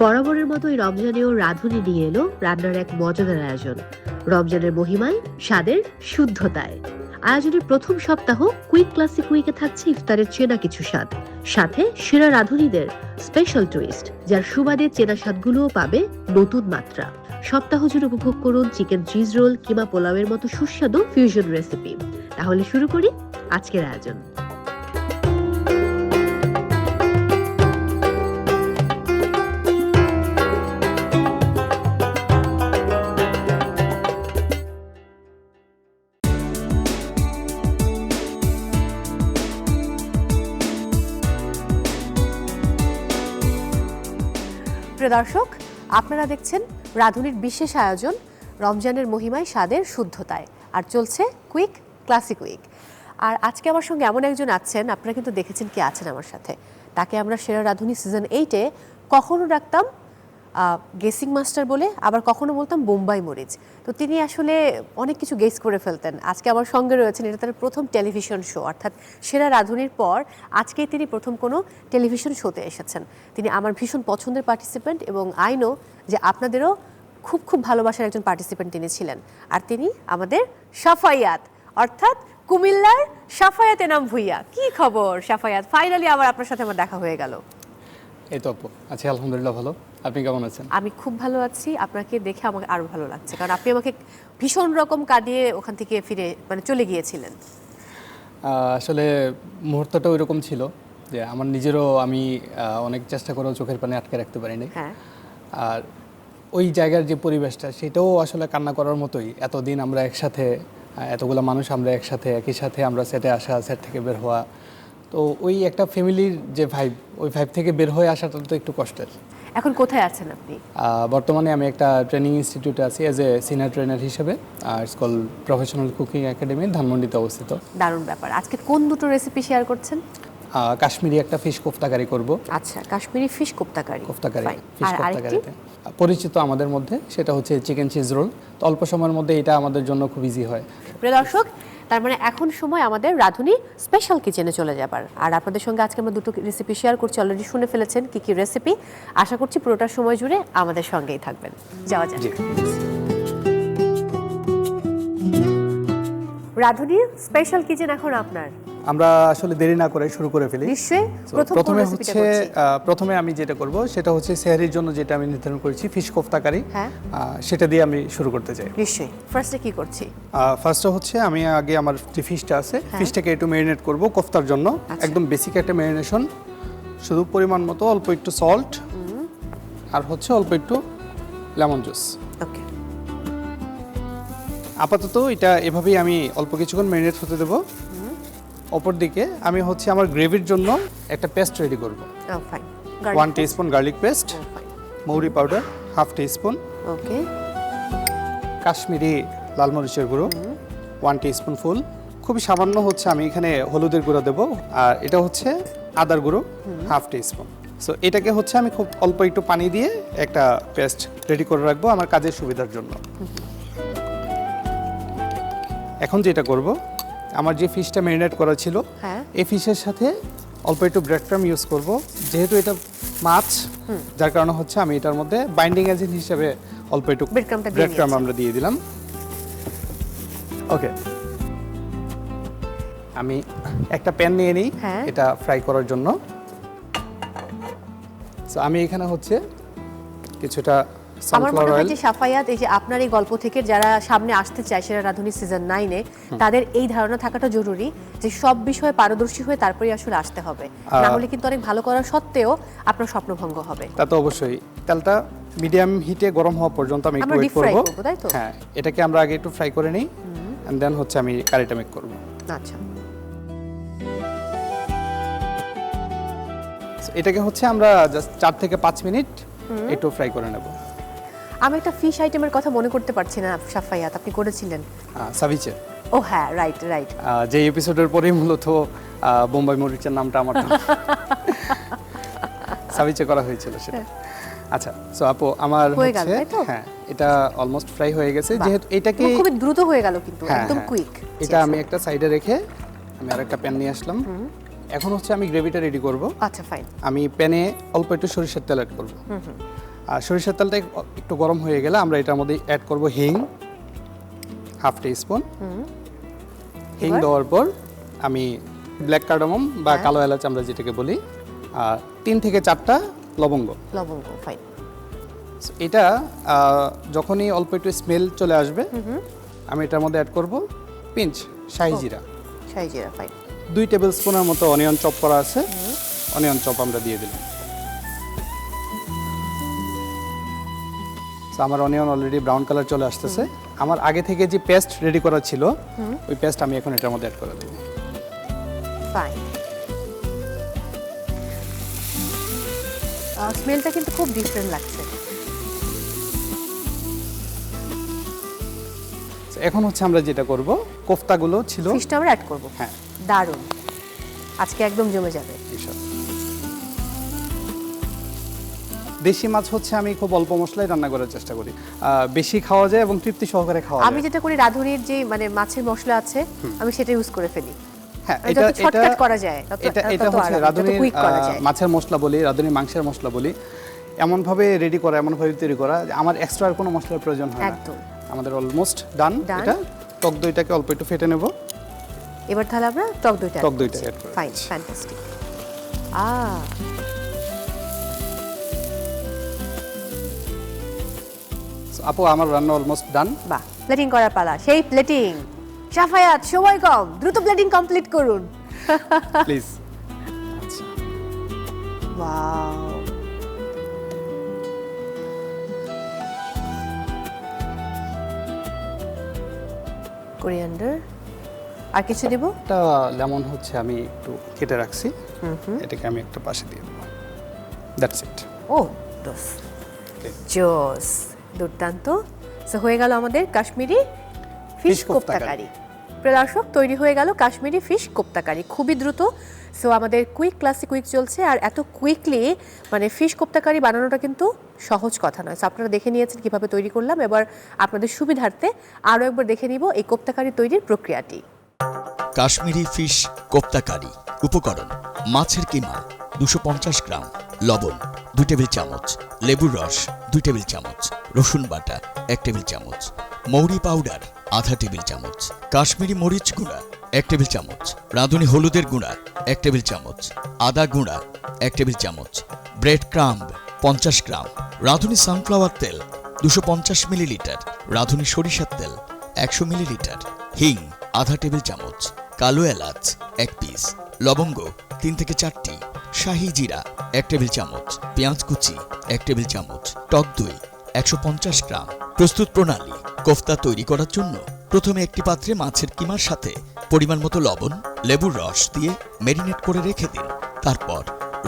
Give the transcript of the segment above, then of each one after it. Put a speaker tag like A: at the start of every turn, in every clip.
A: বরাবরের মতোই রমজানেও রাঁধুনি নিয়ে এলো রান্নার এক মজাদার আয়োজন। রমজানের মহিমায়, স্বাদের শুদ্ধতায়। আয়োজনের প্রথম সপ্তাহ কুইক ক্লাসিক উইকে থাকছে ইফতারের চেনা কিছু স্বাদ, সাথে সেরা রাঁধুনিদের স্পেশাল টুইস্ট, যার সুবাদে চেনা স্বাদগুলোও পাবে নতুন মাত্রা। সপ্তাহ জুড়ে উপভোগ করুন চিকেন চিজ রোল কিংবা পোলাওয়ের মতো সুস্বাদু ফিউশন রেসিপি। তাহলে শুরু করি আজকের আয়োজন।
B: প্রিয় দর্শক, আপনারা দেখছেন রাঁধুনির বিশেষ আয়োজন রমজানের মহিমায়, স্বাদের শুদ্ধতায়, আর চলছে কুইক ক্লাসিক উইক। আর আজকে আমার সঙ্গে এমন একজন আছেন, আপনারা কিন্তু দেখেছেন কে আছেন আমার সাথে। তাকে আমরা সেরা রাঁধুনি সিজন 8-এ কখনো ডাকতাম গেসিং মাস্টার বলে, আবার কখনো বলতাম বোম্বাই মরিচ। তো তিনি আসলে অনেক কিছু গেস করে ফেলতেন। আজকে আমার সঙ্গে রয়েছেন, এটা তার প্রথম টেলিভিশন শো, অর্থাৎ সেরা রাঁধুনির পর আজকেই তিনি প্রথম কোনো টেলিভিশন শোতে এসেছেন। তিনি আমার ভীষণ পছন্দের পার্টিসিপেন্ট, এবং আই নো যে আপনাদেরও খুব খুব ভালোবাসার একজন পার্টিসিপেন্ট তিনি ছিলেন। আর তিনি আমাদের সাফায়াত, অর্থাৎ কুমিল্লার সাফায়াত এনাম ভুইয়া। কি খবর সাফায়াত? ফাইনালি আবার আপনার সাথে আমার দেখা হয়ে গেল।
C: এই তো আপু, আছি আলহামদুলিল্লাহ ভালো। আপনি কেমন আছেন?
B: আমি খুব ভালো আছি। আপনাকে দেখে আমাকে আরো ভালো লাগছে, কারণ আপনি আমাকে ভীষণ রকম কাঁদিয়ে ওখান থেকে ফিরে চলে গিয়েছিলেন।
C: আসলে মুহূর্তটা ওইরকম ছিল যে আমার নিজেরও আমি অনেক চেষ্টা করেও চোখের পানি আটকে রাখতে পারিনি।
B: হ্যাঁ,
C: আর ওই জায়গার যে পরিবেশটা, সেটাও আসলে কান্না করার মতোই। এতদিন আমরা একসাথে, এতগুলো মানুষ আমরা একসাথে, একই সাথে আমরা সেটে আসা, সেট থেকে বের হওয়া, তো ওই একটা ফ্যামিলির যে ভাইব, ওই ভাইব থেকে বের হয়ে আসাটা তো একটু কষ্টের।
B: এখন কোথায় আছেন আপনি?
C: বর্তমানে আমি একটা ট্রেনিং ইনস্টিটিউটে আছি অ্যাজ এ সিনিয়র ট্রেনার হিসেবে। স্কুল প্রফেশনাল কুকিং একাডেমি, ধানমন্ডিতে অবস্থিত।
B: দারুণ ব্যাপার। আজকে কোন দুটো রেসিপি শেয়ার করছেন?
C: কাশ্মীরি একটা ফিশ কোফতাকারি করব।
B: আচ্ছা, কাশ্মীরি ফিশ কোফতাকারি।
C: ফিশ কোফতাকারিতে পরিচিত আমাদের মধ্যে সেটা হচ্ছে চিকেন চিজ রোল। তো অল্প সময়ের মধ্যে এটা আমাদের জন্য খুব ইজি হয়।
B: প্রিয় দর্শক, তার মানে এখন সময় আমাদের রাঁধুনি স্পেশাল কিচেনে চলে যাবার। আর আপনাদের সঙ্গে আজকে আমরা দুটো রেসিপি শেয়ার করছি। অলরেডি শুনে ফেলেছেন কি কি রেসিপি। আশা করছি পুরোটা সময় জুড়ে আমাদের সঙ্গেই থাকবেন। যাওয়া যাক। রাঁধুনি স্পেশাল কিচেন এখন আপনার।
C: আমরা আসলে দেরি না করে শুরু করে ফেলি।
B: নিশ্চয়ই।
C: প্রথমে আমি যেটা করব সেটা হচ্ছে সেহরির জন্য যেটা আমি নির্ধারণ করেছি, ফিশ কোফতাকারি।
B: হ্যাঁ,
C: সেটা দিয়ে আমি শুরু করতে চাই।
B: নিশ্চয়ই। ফার্স্টে কি করছি?
C: ফার্স্টে হচ্ছে আমি আগে আমার যে ফিশটা আছে, ফিশটাকে একটু ম্যারিনেট করব কোফতার জন্য। একদম বেসিক একটা ম্যারিনেশন, শুধু পরিমাণ মতো অল্প একটু সল্ট আর হচ্ছে অল্প একটু লেমন জুস।
B: ওকে,
C: আপাতত এটা এভাবেই আমি অল্প কিছুক্ষণ ম্যারিনেট হতে দেবো। অপর দিকে আমি হচ্ছে আমার গ্রেভির জন্য একটা পেস্ট রেডি করব।
B: ফাইন।
C: 1 টিস্পুন গার্লিক পেস্ট, মৌরি পাউডার হাফ টিস্পুন,
B: ওকে,
C: কাশ্মীরি লাল মরিচের গুঁড়ো 1 টিস্পুন ফুল, খুবই সামান্য হচ্ছে আমি এখানে হলুদের গুঁড়ো দেবো, আর এটা হচ্ছে আদার গুঁড়ো হাফ টিস্পুন। সো এটাকে হচ্ছে আমি খুব অল্প একটু পানি দিয়ে একটা পেস্ট রেডি করে রাখবো আমার কাজের সুবিধার জন্য। এখন যেটা করব, আমার যে ফিশটা ম্যারিনেট করা ছিল, এই ফিশের সাথে অল্প একটু ব্রেড ক্রাম ইউজ করব। যেহেতু এটা মাছ, যার কারণে হচ্ছে আমি এটার মধ্যে বাইন্ডিং এজেন্ট হিসেবে অল্প একটু ব্রেড ক্রাম আমরা দিয়ে দিলাম। ওকে, আমি একটা প্যান নিয়ে নিই এটা ফ্রাই করার জন্য। সো আমি এখানে হচ্ছে কিছুটা
B: আমার মনে হয় যে সাফায়াত, এই যে আপনার এই গল্প থেকে যারা সামনে আসতে চায় সেরা রাঁধুনি সিজন 9-এ, তাদের এই ধারণা থাকাটা জরুরি যে সব বিষয়ে পারদর্শী হয়ে তারপরেই আসলে আসতে হবে। না হলে কিন্তু অনেক ভালো করা সত্ত্বেও আপনার স্বপ্নভঙ্গ হবে।
C: তা তো অবশ্যই। তেলটা মিডিয়াম হিটে গরম হওয়া পর্যন্ত আমি একটু ওয়েট করব।
B: তাই তো?
C: হ্যাঁ, এটাকে আমরা আগে একটু ফ্রাই করে নিই, এন্ড দেন হচ্ছে আমি কারিটা মেক করব।
B: আচ্ছা,
C: এটাকে হচ্ছে আমরা জাস্ট 4 থেকে 5 মিনিট একটু ফ্রাই করে নেব।
B: আমি একটা ফিশ আইটেমের কথা মনে করতে পারছি না সাফায়াত, আপনি করেছিলেন
C: সাভিচে।
B: ও হ্যাঁ, রাইট রাইট।
C: যে এপিসোডের পরেই মূলত বোম্বাই মরিচের নামটা আমার সাভিচে করা হয়েছিল সেটা। আচ্ছা, সো আপু আমার হচ্ছে হ্যাঁ, এটা অলমোস্ট ফ্রাই হয়ে গেছে। যেহেতু এটাকে
B: খুব দ্রুত হয়ে গেল, কিন্তু একদম কুইক।
C: এটা আমি একটা সাইডে রেখে আমি আরেকটা প্যান নিয়ে আসলাম। এখন হচ্ছে আমি গ্রেভিটা রেডি করব।
B: আচ্ছা ফাইন।
C: আমি প্যানে অল্প একটু সরিষার তেল অ্যাড করব। আর সরিষার তেলটা একটু গরম হয়ে গেলে আমরা এটার মধ্যে অ্যাড করব হিং, হাফ টিস্পুন। হিং দেওয়ার পর আমি ব্ল্যাক কার্ডামম বা কালো এলাচ আমরা যেটাকে বলি, আর 3 থেকে 4টা লবঙ্গ।
B: লবঙ্গ ফাইন।
C: এটা যখনই অল্প একটু স্মেল চলে আসবে আমি এটার মধ্যে অ্যাড করব পিঞ্চ শাহি জিরা।
B: শাহি জিরা ফাইন।
C: 2 টেবিল স্পুনের মতো অনিয়ন চপ করা আছে, অনিয়ন চপ আমরা দিয়ে দিলাম। আমার অনিয়ন অলরেডি ব্রাউন কালার চলে আসতেছে। আমার আগে থেকে যে পেস্ট রেডি করা ছিল ওই পেস্ট আমি এখন এটার মধ্যে অ্যাড করে দেব।
B: ফাইন। স্মেলটা কিন্তু খুব ডিফারেন্ট লাগছে।
C: এখন হচ্ছে আমরা যেটা করব, কোফতাগুলো ছিল
B: ফিশটা আমরা অ্যাড করব।
C: হ্যাঁ,
B: দারুণ, আজকে একদম জমে যাবে।
C: দেশি মাছ হচ্ছে আমি খুব অল্প মশলায় রান্না করার চেষ্টা করি, বেশি খাওয়া যায় এবং তৃপ্তি সহকারে খাওয়া যায়।
B: আমি যেটা করি রাঁধুনির যে মানে মাছের মশলা আছে আমি সেটা ইউজ করে ফেলি।
C: হ্যাঁ,
B: এটা শর্টকাট করা যায়।
C: এটা হচ্ছে রাঁধুনির মাছের মশলা বলি, রাঁধুনির মাংসের মশলা বলি, এমন ভাবে রেডি করা, এমন ভাবে তৈরি করা আমার এক্সট্রা আর কোনো মশলার প্রয়োজন হয় না।
B: একদম
C: আমাদের অলমোস্ট ডান। এটা টক দইটাকে অল্প একটু ফেটে নেব।
B: এবার তাহলে আমরা টক দইটা
C: অ্যাড করব।
B: Fine, fantastic.
C: আপু আমার রান্না অলমোস্ট ডান।
B: বাহ, প্লেটিং করার পালা। সেই প্লেটিং। শাফায়াত, সময় কম, দ্রুত প্লেটিং কমপ্লিট করুন
C: প্লিজ।
B: Wow, coriander. আর কিছু দেব?
C: একটা লেমন হচ্ছে আমি একটু কেটে রাখছি, এটাকে আমি একটা পাশে দিয়ে দেব। That's it.
B: ও দোস, জোস, দুর্দান্ত। সো হয়ে গেল আমাদের কাশ্মীরি ফিশ কোপ্তা কারি। প্রিয় দর্শক, তৈরি হয়ে গেল কাশ্মীরি ফিশ কোপ্তা কারি, খুবই দ্রুত। সো আমাদের কুইক ক্লাসিক কুইক চলছে, আর এত কুইকলি মানে ফিশ কোপ্তা কারি বানানোটা কিন্তু সহজ কথা নয়। সো আপনারা দেখে নিয়েছেন কিভাবে তৈরি করলাম, এবার আপনাদের সুবিধার্থে আরও একবার দেখে নিব এই কোপ্তা কারি তৈরির প্রক্রিয়াটি।
D: কাশ্মীরি ফিশ কোপ্তা কারি। উপকরণ: মাছের কিমা 250 গ্রাম, লবণ 2 টেবিল চামচ, লেবুর রস 2 টেবিল চামচ, রসুন বাটা 1 টেবিল চামচ, মৌরি পাউডার আধা টেবিল চামচ, কাশ্মীরি মরিচ গুঁড়া 1 টেবিল চামচ, রাঁধুনি হলুদের গুঁড়া 1 টেবিল চামচ, আদা গুঁড়া 1 টেবিল চামচ, ব্রেড ক্রাম্ব 50 গ্রাম, রাঁধুনি সানফ্লাওয়ার তেল 250 মিলিলিটার, রাঁধুনি সরিষার তেল 100 মিলিলিটার, হিং আধা টেবিল চামচ, কালো এলাচ 1 পিস, লবঙ্গ 3 থেকে 4টি, শাহি জিরা 1 টেবিল চামচ, পেঁয়াজ কুচি 1 টেবিল চামচ, টক দই 150 গ্রাম। প্রস্তুত প্রণালী: কোফতা তৈরি করার জন্য প্রথমে একটি পাত্রে মাছের কিমার সাথে পরিমাণ মতো লবণ, লেবুর রস দিয়ে ম্যারিনেট করে রেখে দিন। তারপর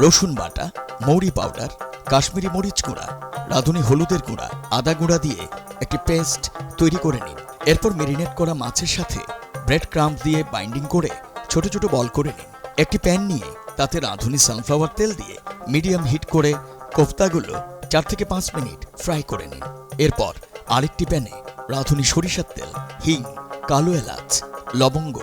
D: রসুন বাটা, মৌরি পাউডার, কাশ্মীরি মরিচ গুঁড়া, রাঁধুনি হলুদের গুঁড়া, আদা গুঁড়া দিয়ে একটি পেস্ট তৈরি করে নিন। এরপর ম্যারিনেট করা মাছের সাথে ব্রেড ক্রাম্ব দিয়ে বাইন্ডিং করে ছোট ছোট বল করে নিন। একটি প্যান নিয়ে তাতে রাঁধুনি সানফ্লাওয়ার তেল দিয়ে মিডিয়াম হিট করে কোফতাগুলো 4 থেকে 5 মিনিট ফ্রাই করে নিন। এরপর আরেকটি প্যানে রাঁধুনি সরিষার তেল, হিং, কালো এলাচ, লবঙ্গ,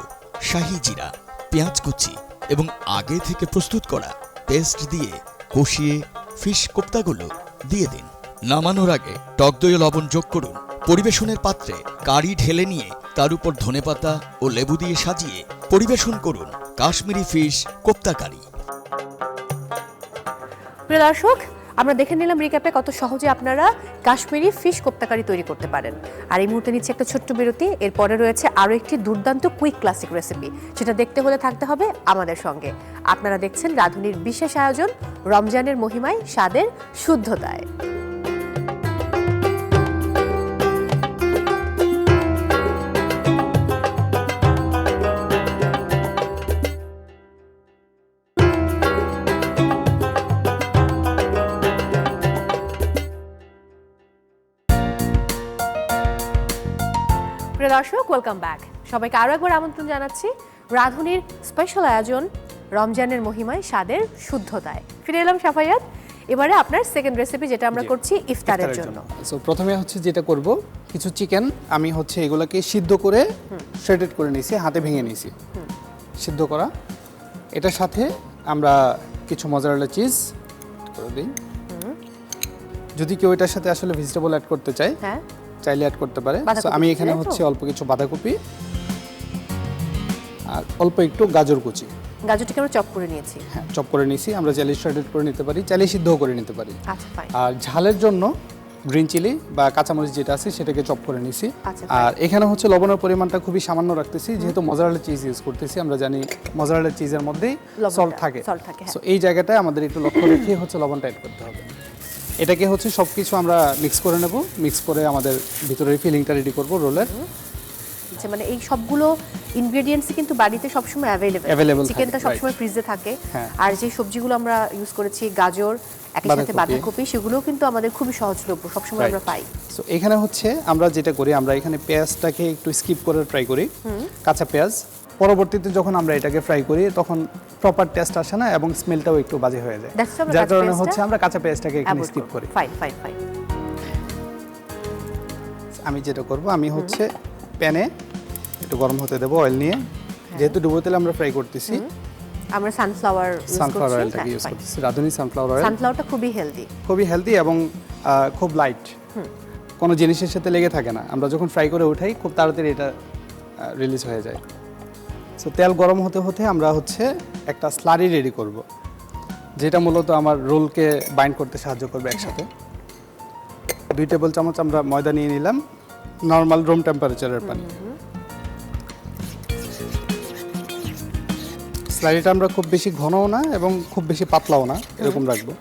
D: শাহি জিরা, পেঁয়াজ কুচি এবং আগে থেকে প্রস্তুত করা পেস্ট দিয়ে কষিয়ে ফিশ কোফতাগুলো দিয়ে দিন। নামানোর আগে টক দই ও লবণ যোগ করুন। পরিবেশনের পাত্রে কারি ঢেলে নিয়ে তার উপর ধনেপাতা ও লেবু দিয়ে সাজিয়ে পরিবেশন করুন কাশ্মীরি ফিশ কোপ্তা কারি।
B: প্রিয় দর্শক, আমরা দেখে নিলাম রিক্যাপে কত সহজে আপনারা কাশ্মীরি ফিশ কোপ্তা কারি তৈরি করতে পারেন। আর এই মুহূর্তে নিচ্ছে একটা ছোট্ট বিরতি, এরপরে রয়েছে আরও একটি দুর্দান্ত কুইক ক্লাসিক রেসিপি, সেটা দেখতে হলে থাকতে হবে আমাদের সঙ্গে। আপনারা দেখছেন রাঁধুনির বিশেষ আয়োজন, রমজানের মহিমায়, স্বাদের শুদ্ধতায়। দর্শক, ওয়েলকাম ব্যাক। সবাইকে আরো একবার আমন্ত্রণ জানাচ্ছি রাঁধুনির স্পেশাল আয়োজন, রমজানের মহিমায়, স্বাদের শুদ্ধতায়। ফিরে এলাম সাফায়াত। এবারে আপনার সেকেন্ড রেসিপি, যেটা আমরা করছি ইফতারের জন্য।
C: সো প্রথমে হচ্ছে যেটা করব, কিছু চিকেন আমি হচ্ছে এগুলোকে সিদ্ধ করে শ্রেডেড করে নিয়েছি, হাতে ভেঙে নিয়েছি। সিদ্ধ করা এটার সাথে আমরা কিছু মজারেলা চিজ করে দিই। যদি কেউ এটার সাথে আসলে ভেজিটেবল অ্যাড করতে চায়,
B: হ্যাঁ,
C: চাইলে অ্যাড করতে পারে।
B: বাঁধাকপি
C: So, আমি এখানে
B: তাই তো?
C: হচ্ছে অল্প কিছু বাঁধাকপি আর অল্প একটু গাজর কুচি,
B: গাজরটাকে আমরা চপ করে নিয়েছি।
C: হ্যাঁ, চপ করে নিয়েছি। আমরা চাইলে শ্রেডেড করে নিতে পারি, চাইলে সিদ্ধও করে নিতে পারি।
B: আচ্ছা, ফাইন।
C: আর ঝালের জন্য গ্রিন চিলি বা কাঁচামরিচ যেটা আছে সেটাকে চপ করে নিছি।
B: আচ্ছা,
C: আর এখানে হচ্ছে লবণের পরিমাণটা খুবই সামান্য রাখতেছি, যেহেতু মজারেলা চিজ ইউজ করতেছি। আমরা জানি মজারেলা চিজের মধ্যেই
B: লবণটা,
C: সল্ট থাকে,
B: salt থাকে, হ্যাঁ।
C: সো এই জায়গাটায় আমাদের একটু লক্ষ্য রেখে হচ্ছে লবণটা অ্যাড করতে হবে। এটাকে হচ্ছে সব কিছু আমরা মিক্স করে নেব। মিক্স করে আমাদের ভিতরের ফিলিংটা রেডি করব রোলের।
B: আচ্ছা, মানে এই সবগুলো ইনগ্রেডিয়েন্টস কিন্তু বাড়িতে সবসময়
C: Available
B: চিকেনটা
C: থাকে,
B: সবসময় ফ্রিজে থাকে।
C: হ্যাঁ।
B: আর যে সবজিগুলো আমরা ইউজ করেছি, গাজর, একই সাথে
C: বাঁধাকপি।
B: বাঁধাকপি, সেগুলোও কিন্তু আমাদের খুবই সহজলভ্য, সবসময় আমরা পাই।
C: সো এখানে হচ্ছে আমরা যেটা করি, আমরা এখানে পেঁয়াজটাকে একটু স্কিপ করে ট্রাই করি, কাঁচা পেঁয়াজ। পরবর্তীতে যখন আমরা এটাকে ফ্রাই করি তখন প্রপার টেস্ট আসে না এবং স্মেলটাও একটু বাজে হয়ে যায়,
B: That's why আমরা
C: যার
B: কাঁচা
C: কারণে
B: পেঁয়াজটা
C: হচ্ছে আমরা কাঁচা পেঁয়াজটাকে এখানে স্কিপ করি।
B: Fine, fine, fine.
C: আমি যেটা করব, আমি হচ্ছে প্যানে একটু গরম হতে দেবো অয়েল নিয়ে। যেহেতু ডুবো তেলে আমরা ফ্রাই করতেছি,
B: আমরা সানফ্লাওয়ার
C: সানফ্লাওয়ার অয়েলটাকে ইউজ করতেছি, রাঁধুনি সানফ্লাওয়ার অয়েল।
B: সানফ্লাওয়ারটা খুবই হেলদি।
C: খুবই হেলদি এবং খুব লাইট, কোনো জিনিসের সাথে লেগে থাকে না। আমরা যখন ফ্রাই করে উঠাই খুব তাড়াতাড়ি এটা রিলিজ হয়ে যায়। সো তেল গরম হতে হতে আমরা হচ্ছে একটা স্লারি রেডি করব, যেটা মূলত আমার রোলকে বাইন্ড করতে সাহায্য করবে একসাথে। 2 টেবিল চামচ আমরা ময়দা নিয়ে নিলাম, নর্মাল রুম টেম্পারেচারের পানি। স্লারিটা আমরা খুব বেশি ঘনও না এবং খুব বেশি পাতলাও না, এরকম রাখবো।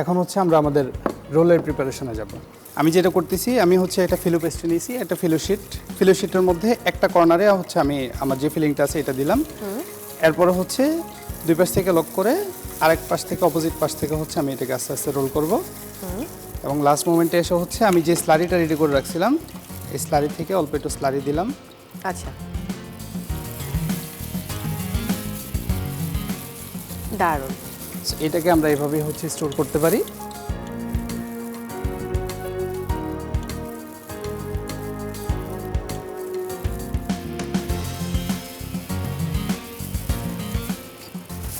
C: এখন হচ্ছে আমরা আমাদের রোলের প্রিপারেশনে যাব। আমি যেটা করতেছি, আমি হচ্ছে একটা ফিলো পেস্ট্রি নিয়েছি, একটা ফিলো শিটের মধ্যে একটা কর্নারে হচ্ছে আমি আমার যে ফিলিংটা আছে এটা দিলাম। এরপরে হচ্ছে দুই পাশ থেকে লক করে আরেক পাশ থেকে, অপোজিট পাশ থেকে হচ্ছে আমি এটাকে আস্তে আস্তে রোল করব। এবং লাস্ট মোমেন্টে এসে হচ্ছে আমি যে স্লারিটা রেডি করে রাখছিলাম, এই স্লারি থেকে অল্প একটু স্লারি দিলাম।
B: আচ্ছা, দারুণ।
C: So, এটাকে আমরা এভাবেই হচ্ছে স্টোর করতে পারি।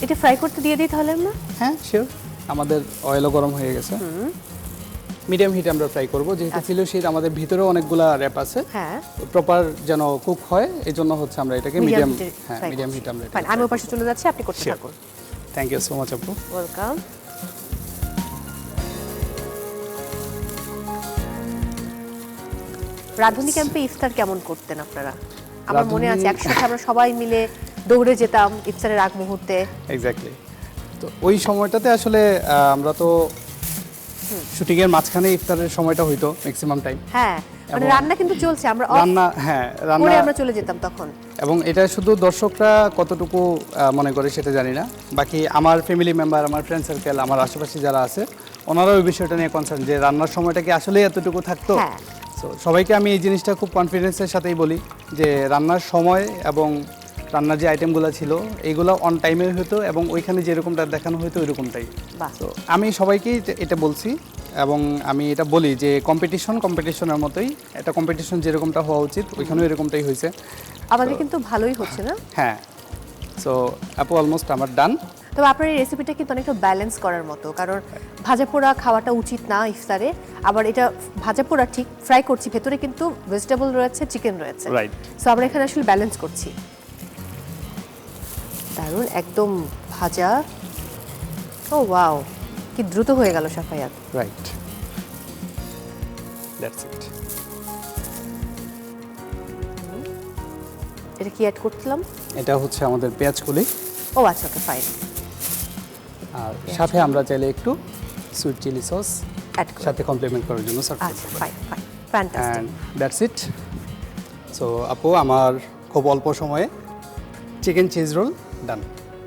B: এটা ফ্রাই করতে দিয়ে দিই তাহলে আমরা?
C: হ্যাঁ, শিওর। আমাদের অয়েলও গরম হয়ে গেছে। মিডিয়াম হিটে আমরা ফ্রাই করব, যেহেতু ফিলো শিট আমাদের ভিতরেও অনেকগুলা র্যাপ আছে,
B: হ্যাঁ,
C: প্রপার যেন কুক হয়, এই জন্য হচ্ছে আমরা এটাকে মিডিয়াম
B: fry
C: মিডিয়াম
B: করছি।
C: হিটে আমরা
B: Fine, আমি ওর পাশে চলে যাচ্ছি, আপনি করতে থাকুন।
C: থ্যাংক ইউ সো মাচ আপু।
B: ওয়েলকাম। রাধুনি ক্যাম্পে ইফতার কেমন করতেন আপনারা? আমার মনে আছে একসাথে আমরা সবাই মিলে দৌড়ে যেতাম ইফতারের আগ মুহূর্তে।
C: এক্স্যাক্টলি। তো ওই সময়টাতে আসলে আমরা তো শুটিং এর মাঝখানে ইফতারের সময়টা হইতো ম্যাক্সিমাম টাইম।
B: হ্যাঁ, মানে
C: এবং
B: রান্না কিন্তু চলছে, আমরা off
C: রান্না, হ্যাঁ
B: করে
C: রান্না,
B: আমরা চলে যেতাম তখন।
C: এবং এটা শুধু দর্শকরা কতটুকু মনে করে সেটা জানি না, বাকি আমার ফ্যামিলি মেম্বার, আমার ফ্রেন্ড সার্কেল, আমার আশেপাশে যারা আছে, ওনারাও ওই বিষয়টা নিয়ে কনসার্ন যে রান্নার সময়টা কি আসলে এতটুকু থাকতো।
B: হ্যাঁ।
C: সো সবাইকে আমি এই জিনিসটা খুব কনফিডেন্সের সাথেই বলি যে রান্নার সময় এবং রান্নার যে আইটেমগুলো ছিল এইগুলো অন টাইমে হতো এবং ওইখানে যেরকমটা দেখানো হতো ওইরকমটাই।
B: বাহ।
C: তো আমি সবাইকেই এটা বলছি এবং আমি এটা বলি যে কম্পিটিশনের মতোই একটা কম্পিটিশন যেরকমটা হওয়া উচিত ওইখানেও এরকমটাই হয়েছে।
B: আমাদের কিন্তু ভালোই হচ্ছে না?
C: হ্যাঁ। সো আপু অলমোস্ট আমার ডান।
B: তবে আপনার এই রেসিপিটা কিন্তু অনেকটা ব্যালেন্স করার মতো, কারণ ভাজা পোড়া খাওয়াটা উচিত না ইফতারে। আবার এটা ভাজা পোড়া ঠিক, ফ্রাই করছি, ভেতরে কিন্তু ভেজিটেবল রয়েছে, চিকেন রয়েছে।
C: রাইট।
B: সো আমরা এখানে আসলে ব্যালেন্স করছি। দারুণ, একদম ভাজা। ও ওয়াও, কি দ্রুত হয়ে গেল সাফায়াত।
C: Right, that's it.
B: এটা কি অ্যাড করছিলাম?
C: এটা হচ্ছে আমাদের পেঁয়াজ কলি।
B: ও আচ্ছা, ওকে, ফাইন।
C: আর সাথে আমরা চাইলে একটু সুইট চিলি সস
B: অ্যাড করব।
C: সাথে কমপ্লিমেন্ট করার জন্য সার্ভ
B: আচ্ছা,
C: করতে পারি।
B: Fine, fine, fantastic.
C: And that's it. So আপু আমার খুব অল্প সময়ে chicken cheese roll done.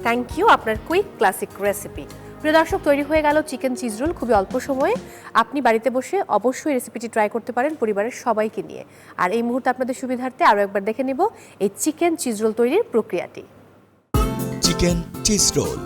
B: Thank you, আপনার কুইক ক্লাসিক রেসিপি। প্রিয় দর্শক, তৈরি হয়ে গেল চিকেন চিজ রোল খুবই অল্প সময়ে। আপনি বাড়িতে বসে অবশ্যই রেসিপিটি ট্রাই করতে পারেন পরিবারের সবাইকে নিয়ে। আর এই মুহূর্তে আপনাদের সুবিধার্থে আরও একবার দেখে নেব এই চিকেন চিজ রোল তৈরির প্রক্রিয়াটি।
D: Chicken cheese role.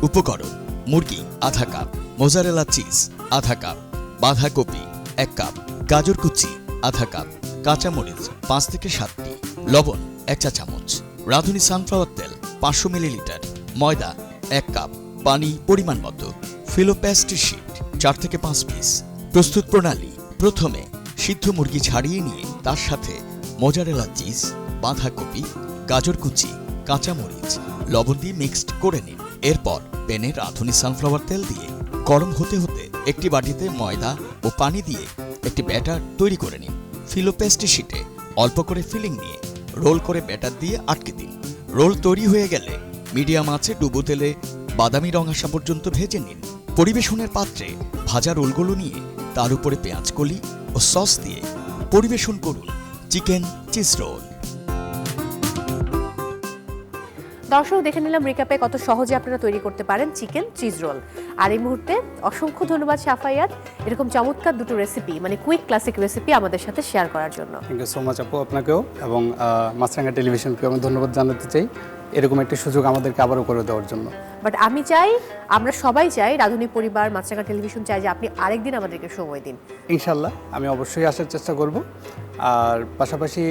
D: উপকরণ: মুরগি আধা কাপ, মোজারেলা চিজ আধা কাপ, বাঁধাকপি 1 কাপ, গাজর কুচি আধা কাপ, কাঁচামরিচ 5 থেকে 7টি, লবণ 1 চা চামচ, রাঁধুনি সানফ্লাওয়ার তেল 500 মিলিলিটার, ময়দা 1 কাপ, পানি পরিমাণ মতো, ফিলো প্যাস্ট্রি শিট 4 থেকে 5 পিস। প্রস্তুত প্রণালী: প্রথমে সিদ্ধ মুরগি ছাড়িয়ে নিয়ে তার সাথে মোজারেলা চিজ, বাঁধাকপি, গাজর কুচি, কাঁচামরিচ, লবণ দিয়ে মিক্সড করে নিন। এরপর প্যানে রাঁধুনি সানফ্লাওয়ার তেল দিয়ে গরম হতে হতে একটি বাটিতে ময়দা ও পানি দিয়ে একটি ব্যাটার তৈরি করে নিন। ফিলো প্যাস্ট্রি শিটে অল্প করে ফিলিং নিয়ে রোল করে ব্যাটার দিয়ে আটকে দিন। রোল তৈরি হয়ে গেলে মিডিয়াম আঁচে ডুবো তেলে বাদামি রং আসা পর্যন্ত ভেজে নিন। পরিবেশনের পাত্রে ভাজা রোলগুলো নিয়ে তার উপরে পেঁয়াজ কলি ও সস দিয়ে পরিবেশন করুন চিকেন চিজ রোল।
B: দর্শক, দেখে নিলাম রিক্যাপে কত সহজে আপনারা তৈরি করতে পারেন চিকেন চিজ রোল। আর এই মুহূর্তে অসংখ্য ধন্যবাদ সাফায়াত, এরকম চমৎকার দুটো রেসিপি মানে কুইক ক্লাসিক রেসিপি আমাদের সাথে শেয়ার করার জন্য।
C: থ্যাংক ইউ সো মাচ আপু, আপনাকেও এবং মাছরাঙা টেলিভিশনকে আমি ধন্যবাদ জানাতে চাই এরকম একটি সুযোগ আমাদেরকে আবারও করে দেওয়ার জন্য।
B: বাট আমি চাই, আমরা সবাই চাই, রাধুনী পরিবার, মাছরাঙা টেলিভিশন চাই যে আপনি আরেকদিন আমাদেরকে সময় দিন।
C: ইনশাল্লাহ আমি অবশ্যই আসার চেষ্টা করব, আর পাশাপাশি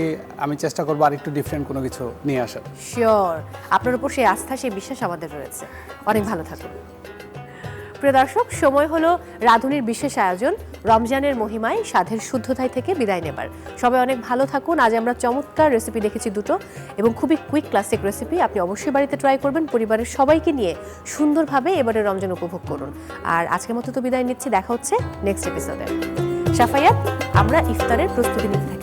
C: আমি চেষ্টা করবো আরেকটু ডিফারেন্ট কোনো কিছু নিয়ে আসার।
B: শিওর, আপনার উপর সেই আস্থা, সেই বিশ্বাস আমাদের রয়েছে। অনেক ভালো থাকুন। প্রিয় দর্শক, সময় হলো রাধুনীর বিশেষ আয়োজন রমজানের মহিমায় স্বাদের শুদ্ধতায় থেকে বিদায় নেবার। সবাই অনেক ভালো থাকুন। আজ আমরা চমৎকার রেসিপি দেখেছি দুটো, এবং খুবই কুইক ক্লাসিক রেসিপি। আপনি অবশ্যই বাড়িতে ট্রাই করবেন, পরিবারের সবাইকে নিয়ে সুন্দরভাবে এবারে রমজান উপভোগ করুন। আর আজকের মতো তো বিদায় নিচ্ছি, দেখা হচ্ছে নেক্সট এপিসোডে। সাফায়াত, আমরা ইফতারের প্রস্তুতি নিতে থাকি।